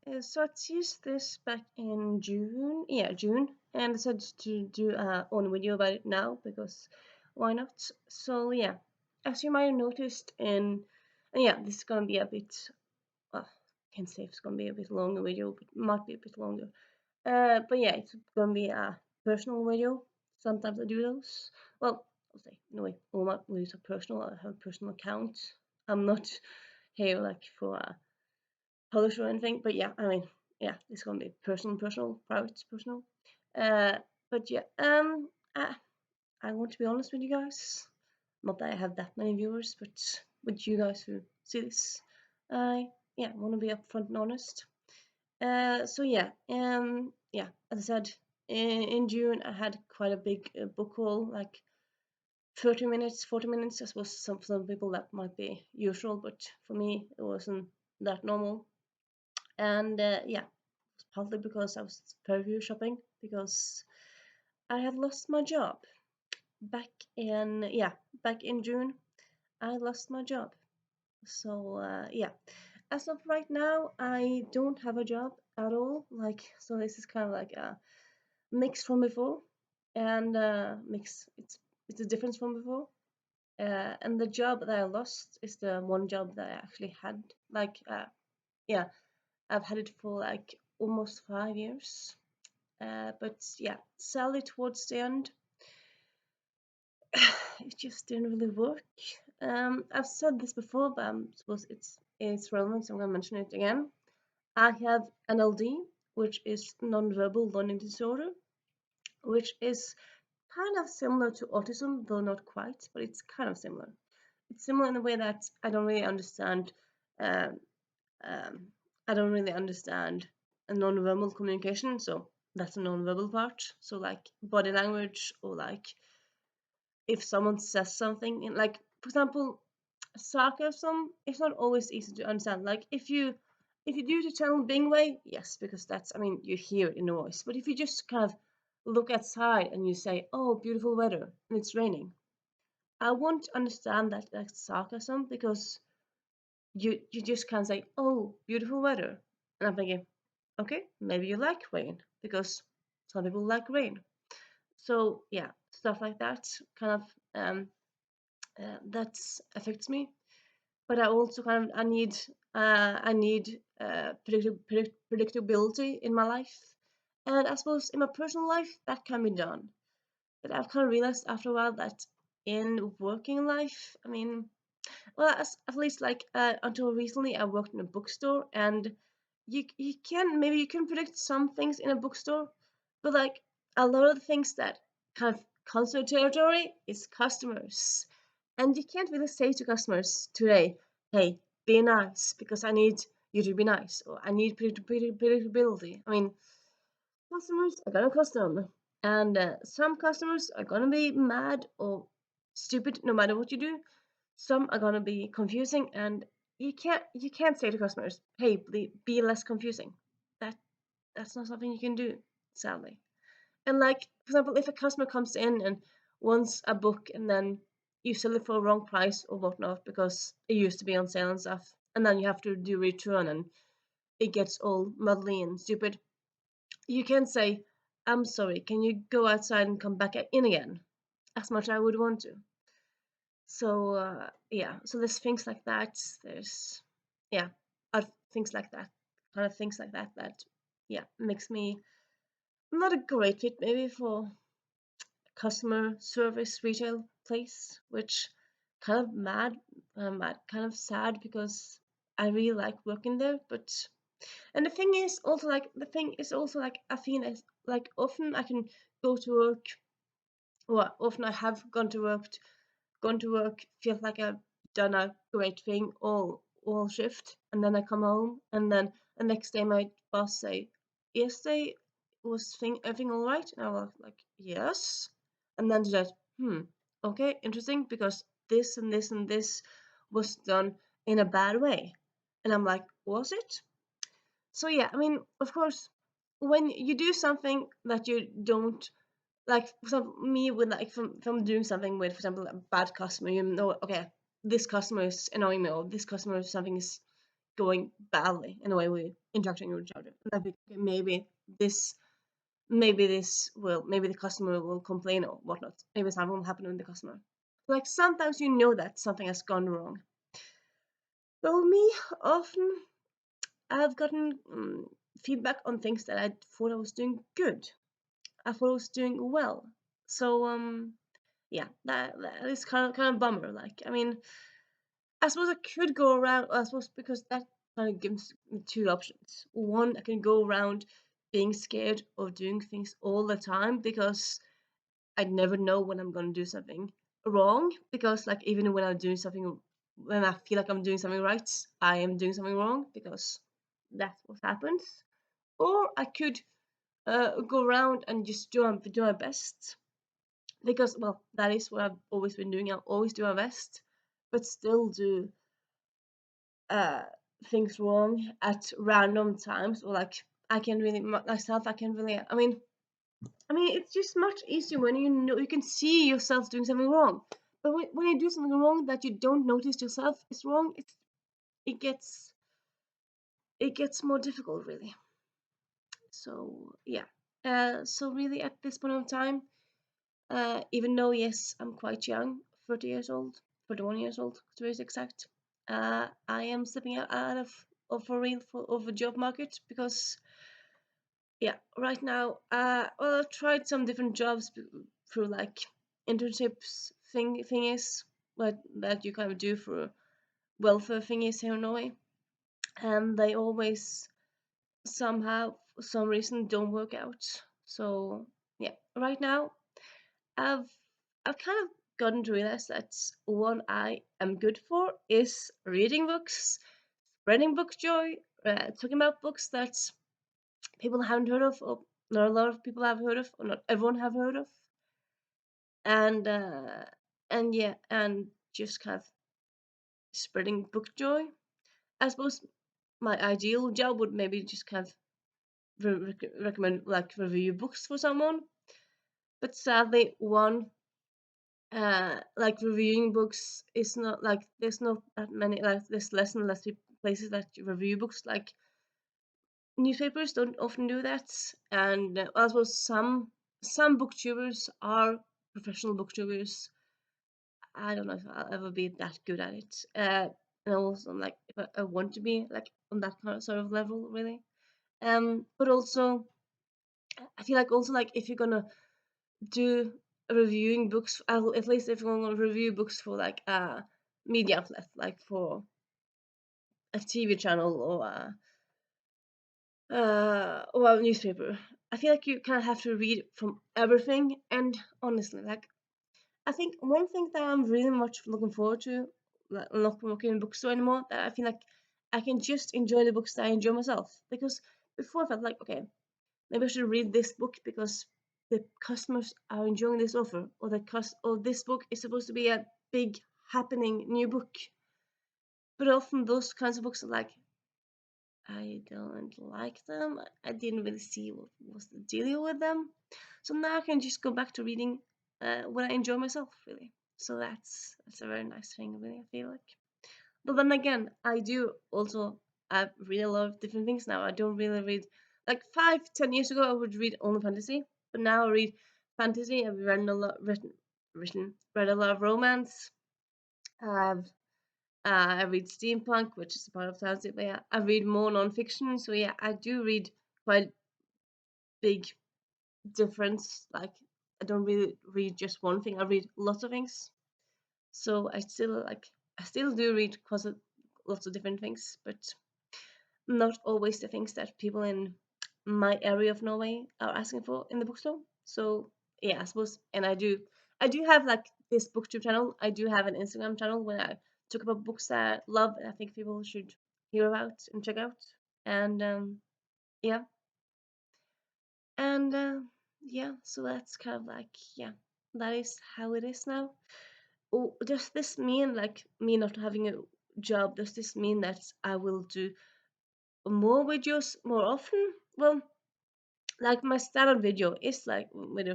So I used this back in June, yeah, June, and I decided to do a own video about it now because why not? So yeah, as you might have noticed and yeah, this is gonna be a bit, well, I can't say if it's gonna be a bit longer video, but it might be a bit longer. But yeah, it's gonna be a personal video. Sometimes I do those. Well, I'll say no way. All my videos are personal. I have a personal account. I'm not here like for a publish or anything. But yeah, I mean, yeah, it's gonna be personal, private, personal. Uh, but yeah, I want to be honest with you guys. Not that I have that many viewers, but with you guys who see this, I yeah want to be upfront and honest. So yeah, yeah, as I said, in June I had quite a big book haul, like 30 minutes, 40 minutes. I suppose some people that might be usual, but for me it wasn't that normal. And yeah, partly because I was preview shopping because I had lost my job back in yeah back in June. I lost my job. So yeah, as of right now, I don't have a job at all. Like so, this is kind of like a mix from before, and mix. It's a difference from before. And the job that I lost is the one job that I actually had. Like yeah, I've had it for like almost 5 years. But yeah, sadly towards the end, it just didn't really work. I've said this before, but I suppose it's relevant, so I'm gonna mention it again. I have NLD, which is non-verbal learning disorder, which is kind of similar to autism, though not quite, but it's kind of similar. It's similar in the way that I don't really understand. Um, um, I don't really understand a non-verbal communication, so that's a non-verbal part. So like body language or like if someone says something in like for example sarcasm, it's not always easy to understand. Like if you do the channel Bing way, yes, because that's I mean you hear it in the voice. But if you just kind of look outside and you say, "Oh, beautiful weather," and it's raining, I won't understand that like sarcasm because you just can't say, "Oh, beautiful weather," and I'm thinking, okay, maybe you like rain because some people like rain. So yeah, stuff like that kind of that affects me. But I also kind of I need predictability in my life, and I suppose in my personal life that can be done. But I've kind of realized after a while that in working life, I mean, well, at least like until recently, I worked in a bookstore, and you can maybe you can predict some things in a bookstore, but like a lot of the things that kind of comes to territory is customers, and you can't really say to customers today, "Hey, be nice," because I need you to be nice, or I need predictability. I mean, customers are gonna custom, and some customers are gonna be mad or stupid no matter what you do. Some are gonna be confusing, and you can't say to customers, "Hey, be less confusing." That that's not something you can do, sadly. And like for example, if a customer comes in and wants a book, and then you sell it for a wrong price or whatnot because it used to be on sale and stuff, and then you have to do return and it gets all muddly and stupid, you can say, "I'm sorry, can you go outside and come back in again?" As much as I would want to. So yeah, so there's things like that. There's yeah, things like that, kind of things like that that yeah makes me not a great fit maybe for customer service retail place, which kind of kind of sad because I really like working there, but and the thing is also like I feel like often I can go to work, or often I have gone to work, feel like I've done a great thing all shift, and then I come home, and then the next day my boss say, "Yesterday was everything all right?" And I was like, "Yes," and then she said, "Hmm, okay, interesting, because this and this and this was done in a bad way," and I'm like, "Was it?" So yeah, I mean, of course, when you do something that you don't like, for example, me with like from doing something with, for example, a bad customer, you know, okay, this customer is annoying me, or this customer something is going badly in the way we interacting with each other. And I think, okay, this maybe the customer will complain or whatnot. Maybe something will happen with the customer. Like sometimes you know that something has gone wrong. Well, me often I've gotten feedback on things that I thought I was doing good. I thought I was doing well. So yeah, that is kind of bummer. Like I mean, I suppose I could go around. I suppose because that kind of gives me two options. One, I can go around being scared of doing things all the time because I never know when I'm gonna do something wrong. Because like even when I'm doing something, when I feel like I'm doing something right, I am doing something wrong because that's what happens. Or I could go around and just do my best because well, that is what I've always been doing. I'll always do my best, but still do uh things wrong at random times or like I can really myself I can really I mean it's just much easier when you know you can see yourself doing something wrong, but when you do something wrong that you don't notice yourself is wrong, it gets it gets more difficult really. So yeah, so really at this point of time, even though yes I'm quite young, 30 years old, 31 years old to be exact, I am stepping out of a real of a job market because yeah, right now, well, I've tried some different jobs through like internships thingies, that you kind of do for welfare thingies here in Norway, and they always somehow, for some reason, don't work out. So yeah, right now, I've I've kind of gotten to realize that what I am good for is reading books, spreading book joy, talking about books that people haven't heard of, or not a lot of people have heard of, or not everyone have heard of, and yeah, and just kind of spreading book joy. I suppose my ideal job would maybe just kind of recommend like review books for someone, but sadly, one like reviewing books is not like there's not that many like there's less and less places that review books like newspapers don't often do that, and I suppose some booktubers are professional booktubers. I don't know if I'll ever be that good at it. And also like if I want to be like on that kind of sort of level, really. But also I feel like also like if you're gonna do reviewing books, at least if you're gonna review books for like a media outlet, like for a TV channel or a newspaper, I feel like you kind of have to read from everything. And honestly, like I think one thing that I'm really much looking forward to, like not working in a bookstore anymore, that I feel like I can just enjoy the books that I enjoy myself. Because before I felt like, okay, maybe I should read this book because the customers are enjoying this offer, or or this book is supposed to be a big happening new book. But often those kinds of books are like, I don't like them. I didn't really see what was the deal with them. So now I can just go back to reading when I enjoy myself, really. So that's a very nice thing, really, I feel like. But then again, I do also I read a lot of different things now. I don't really read like 5, 10 years ago I would read only fantasy, but now I read fantasy. I've read a lot of romance. I've I read steampunk, which is a part of fantasy, but yeah, I read more non-fiction. So yeah, I do read quite big difference. Like I don't really read just one thing. I read lots of things. So I still do read lots of different things, but not always the things that people in my area of Norway are asking for in the bookstore. So yeah, I suppose, and I do have like this booktube channel. I do have an Instagram channel where I talk about books that I love and I think people should hear about and check out. And yeah, and yeah, so that's kind of like yeah, that is how it is now. Oh, does this mean like me not having a job? Does this mean that I will do more videos more often? Well, like my standard video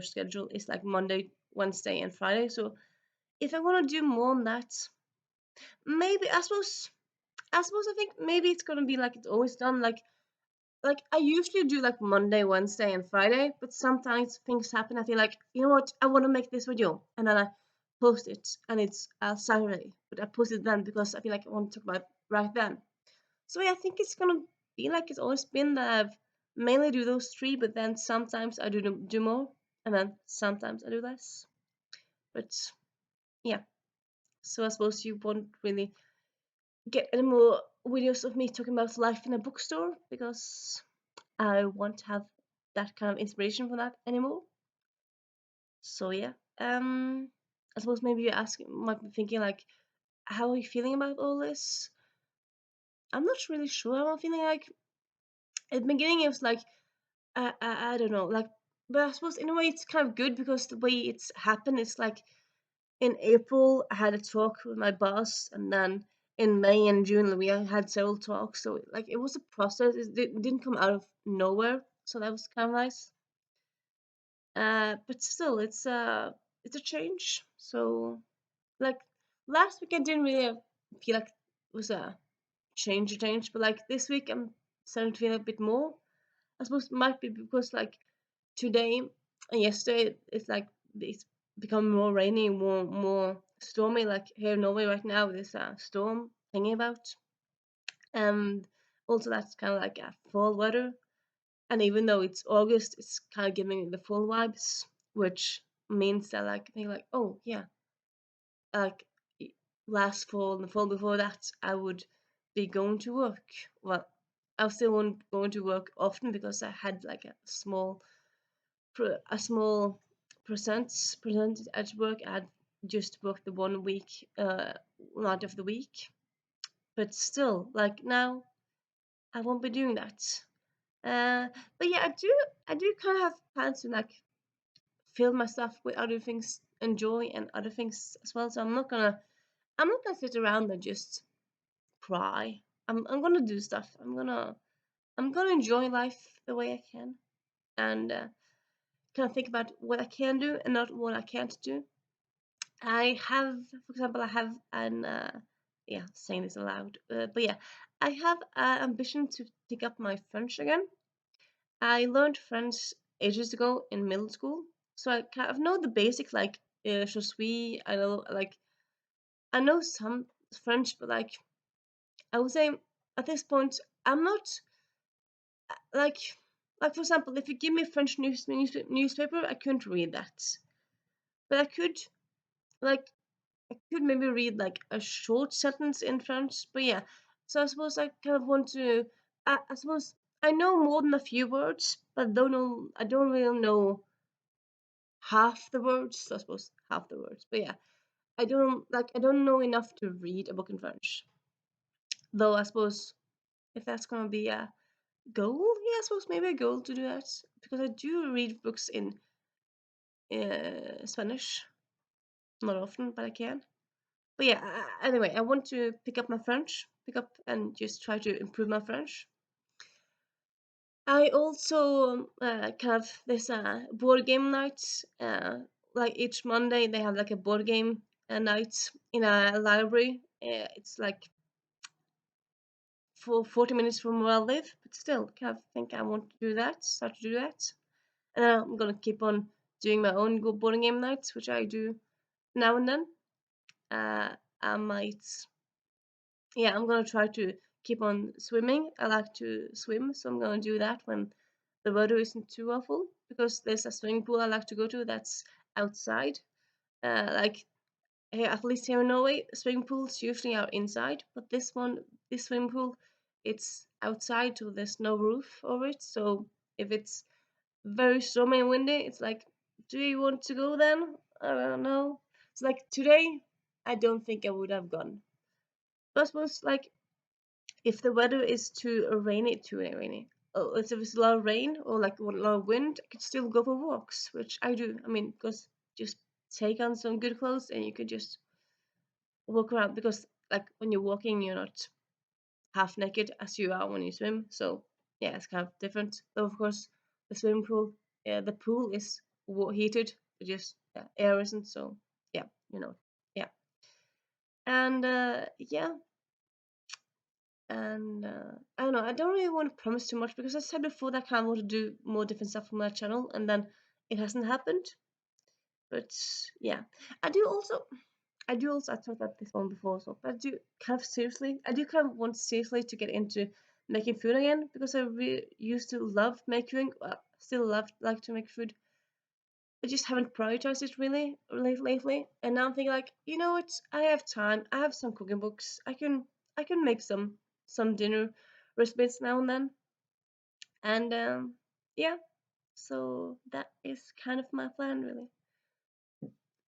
schedule is like Monday, Wednesday, and Friday. So if I want to do more on that, maybe I suppose I suppose I think maybe it's gonna be like it's always done. Like I usually do like Monday, Wednesday, and Friday, but sometimes things happen. I feel like, you know what, I want to make this video, and then I post it, and it's Saturday, but I post it then because I feel like I want to talk about it right then. So yeah, I think it's gonna be like it's always been that I've mainly do those three, but then sometimes I do more, and then sometimes I do less. But yeah, so I suppose you won't really get any more videos of me talking about life in a bookstore because I won't have that kind of inspiration for that anymore. So yeah, I suppose maybe you ask might be thinking like, how are you feeling about all this? I'm not really sure how I'm feeling. Like at the beginning, it was like I don't know, like, but I suppose in a way it's kind of good because the way it's happened, it's like in April I had a talk with my boss, and then in May and June we had several talks. So like it was a process. It didn't come out of nowhere. So that was kind of nice. But still, it's a change. So like last week I didn't really feel like it was a change, but like this week I'm starting to feel a bit more. I suppose it might be because like today and yesterday it's like it's become more rainy, more stormy. Like here in Norway right now, there's a storm thingy about, and also that's kind of like a fall weather. And even though it's August, it's kind of giving me the fall vibes, which means that like I think like, oh yeah, like last fall and the fall before that, I would be going to work. Well, I still won't going to work often because I had like a small percentage at work. I had just worked the 1 week night of the week, but still, like now, I won't be doing that. Uh, but yeah, I do kind of have plans to like fill myself with other things, enjoy and other things as well. So I'm not gonna sit around and just cry. I'm gonna do stuff. I'm gonna enjoy life the way I can, and kind of think about what I can do and not what I can't do. I have, for example, I have an yeah, saying this aloud, but yeah, I have an ambition to pick up my French again. I learned French ages ago in middle school, so I kind of know the basics like je suis. I know like I know some French, but like I would say at this point I'm not like for example, if you give me a French newspaper, I couldn't read that, but like I could maybe read like a short sentence in French. But yeah, so I suppose I kind of want to. I suppose I know more than a few words, but don't know. I don't really know half the words. So I suppose half the words. But yeah, I don't know enough to read a book in French. Though I suppose if that's gonna be a goal, yeah, I suppose maybe a goal to do that because I do read books in Spanish, not often, but I can. But yeah, anyway, I want to pick up my French, pick up and just try to improve my French. I also kind of there's a board game night. Like each Monday, they have like a board game night in a library. It's like for 40 minutes from where I live, but still, kind of think I want to do that, start to do that. And I'm gonna keep on doing my own board game nights, which I do now and then. I might, yeah, I'm gonna try to keep on swimming. I like to swim, so I'm gonna do that when the weather isn't too awful because there's a swimming pool I like to go to that's outside. Like here, at least here in Norway, swimming pools usually are inside, but this swimming pool, it's outside, so there's no roof over it. So if it's very stormy and windy, it's like, do you want to go then? I don't know. It's like today, I don't think I would have gone. But I suppose like if the weather is too rainy, if there's a lot of rain or like a lot of wind, I could still go for walks, which I do. I mean, because just take on some good clothes and you could just walk around because like when you're walking, you're not half naked as you are when you swim. So yeah, it's kind of different. Though of course, the swimming pool, the pool is heated, but just air isn't. So yeah, yeah, and yeah. And I don't know. I don't really want to promise too much because I said before that I kind of want to do more different stuff for my channel, and then it hasn't happened. But yeah, I do also. I talked about this one before, so but I do kind of seriously. I do kind of want seriously to get into making food again because I used to love making. Still love like to make food. I just haven't prioritized it really lately. And now I'm thinking like, you know what? I have time. I have some cooking books. I can make some dinner recipes now and then. And yeah, so that is kind of my plan really.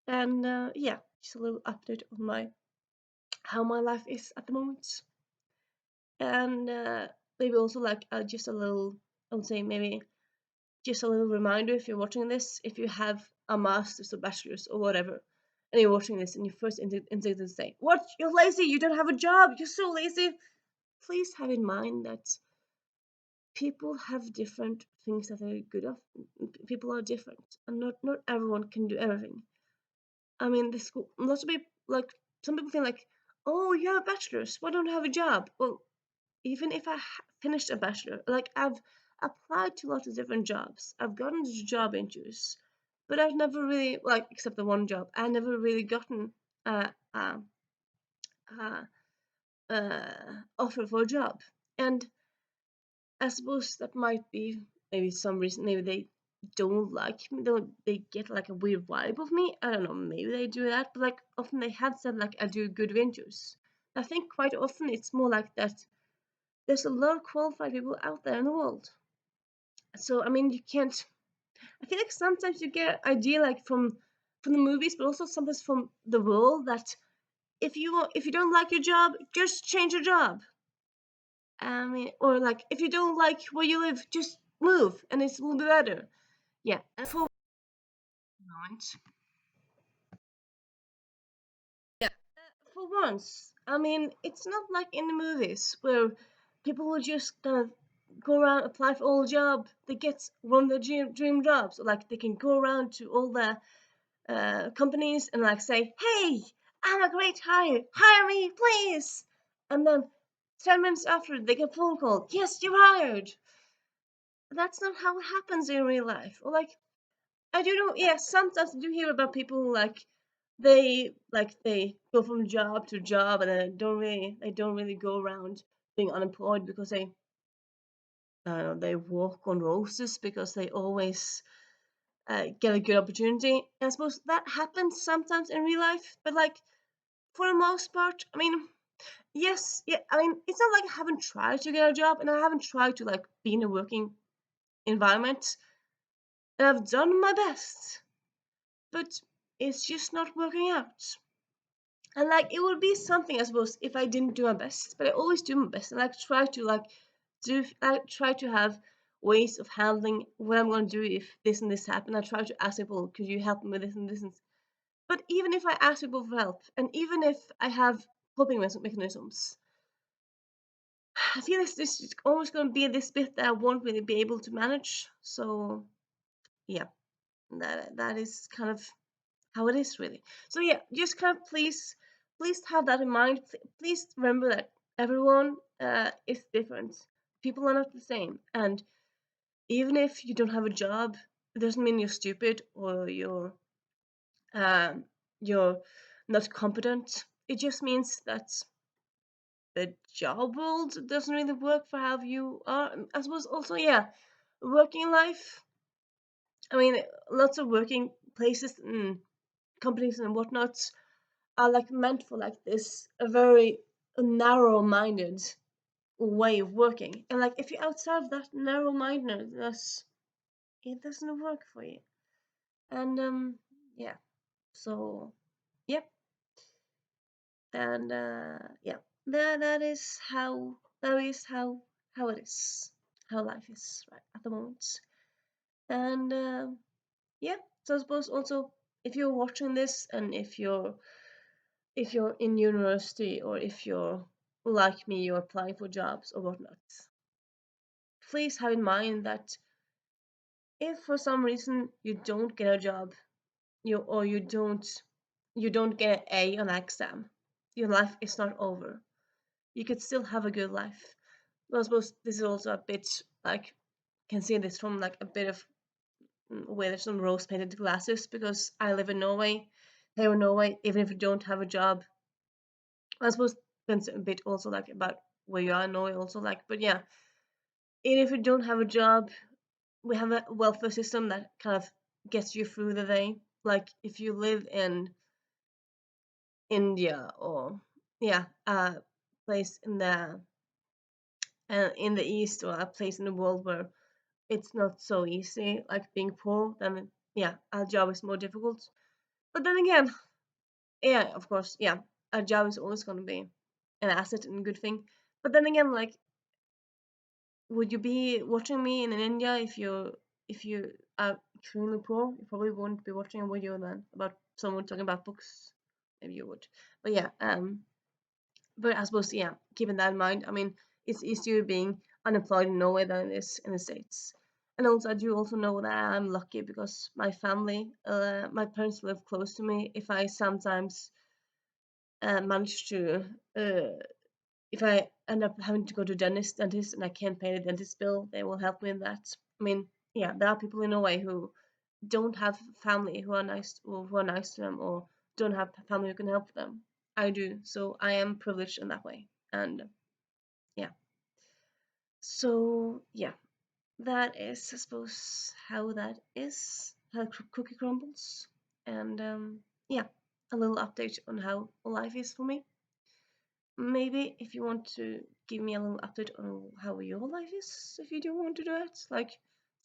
And yeah, just a little update on my how my life is at the moment. And maybe also like just a little, I would say maybe just a little reminder if you're watching this, if you have a master's or bachelor's or whatever, and you're watching this and your first instinct is say, "What? You're lazy. You don't have a job. You're so lazy." Please have in mind that people have different things that they're good at. People are different, and not everyone can do everything. I mean, the school. Lots of people like some people think like, "Oh, you have a bachelor's. Why don't you have a job?" Well, even if I finished a bachelor, like I've applied to lots of different jobs. I've gotten to job interviews, but I've never really like except the one job. I never really gotten a uh, uh, offer for a job, and I suppose that might be maybe some reason. Maybe they don't like me. They get like a weird vibe of me. I don't know. Maybe they do that, but like often they had said like I do good interviews. I think quite often it's more like that there's a lot of qualified people out there in the world. So I mean, you can't. I feel like sometimes you get an idea like from the movies, but also sometimes from the world that if you don't like your job, just change your job. I mean, or like if you don't like where you live, just move, and it will be better. Yeah, and for once, yeah, for once, I mean, it's not like in the movies where people will just kind of go around apply for all job they get one of their dream jobs, or like they can go around to all the companies and like say, "Hey, I'm a great hire me, please." And then 10 minutes after, they get a phone call, "Yes, you're hired." That's not how it happens in real life. Or like, I do know, yeah, sometimes I do hear about people who, they go from job to job and they don't really go around being unemployed because they walk on roses because they always get a good opportunity. I suppose that happens sometimes in real life, but like for the most part, I mean, yes, yeah, I mean, it's not like I haven't tried to get a job and I haven't tried to like be in a working environment, and I've done my best, but it's just not working out. And like it would be something, I suppose, if I didn't do my best, but I always do my best, and I try to I try to have ways of handling what I'm going to do if this and this happen. I try to ask people, could you help me with this and this? But even if I ask people for help, and even if I have coping mechanisms, I feel this is always going to be this bit that I won't really be able to manage. So yeah, that is kind of how it is really. So yeah, just kind of please have that in mind. Please remember that everyone is different. People are not the same, and even if you don't have a job, it doesn't mean you're stupid or um, you're not competent. It just means that the job world doesn't really work for how you are. I suppose also, yeah, working life. I mean, lots of working places and companies and whatnot are like meant for like this a very narrow-minded way of working. And like if you're outside of that narrow-mindedness, it doesn't work for you. And yeah, so yep, and yeah, that is how it is, how life is right at the moment. And yeah, so I suppose also if you're watching this and if you're in university or if you're like me, you're applying for jobs or whatnot, please have in mind that if for some reason you don't get a job, you don't get an A on an exam, your life is not over. you could still have a good life. But I suppose this is also a bit like, can see this from like a bit of where there's some rose painted glasses, because I live in Norway. Here in Norway, even if you don't have a job, I suppose depends a bit also like about where you are in Norway also like, but yeah, even if you don't have a job, we have a welfare system that kind of gets you through the day. Like if you live in India, or yeah, a place in the east, or a place in the world where it's not so easy, like being poor, then yeah, a job is more difficult. But then again, yeah, of course, yeah, a job is always going to be an asset and a good thing. But then again, like, would you be watching me in India if you are extremely poor? You probably won't be watching a video then about someone talking about books. Maybe you would. But yeah, but I suppose, yeah, keeping that in mind, I mean, it's easier being unemployed in Norway than it is in the States. And also, I do also know that I'm lucky because my family, my parents live close to me. If I sometimes manage to, uh, if I end up having to go to dentist and I can't pay the dentist bill, they will help me in that. I mean, yeah, there are people in Norway who don't have family who are nice, or who are nice to them, or don't have family who can help them. I do, so I am privileged in that way. And yeah, so yeah, that is, I suppose, how that is, how cookie crumbles. And yeah, a little update on how life is for me. Maybe if you want to give me a little update on how your life is, if you do want to do it, like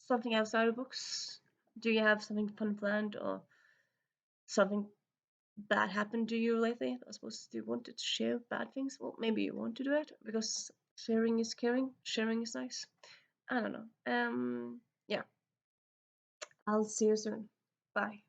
something outside of books. Do you have something fun planned, or something bad happened to you lately? I suppose you wanted to share bad things. Well, maybe you want to do it because sharing is caring. Sharing is nice. I don't know. Yeah. I'll see you soon. Bye.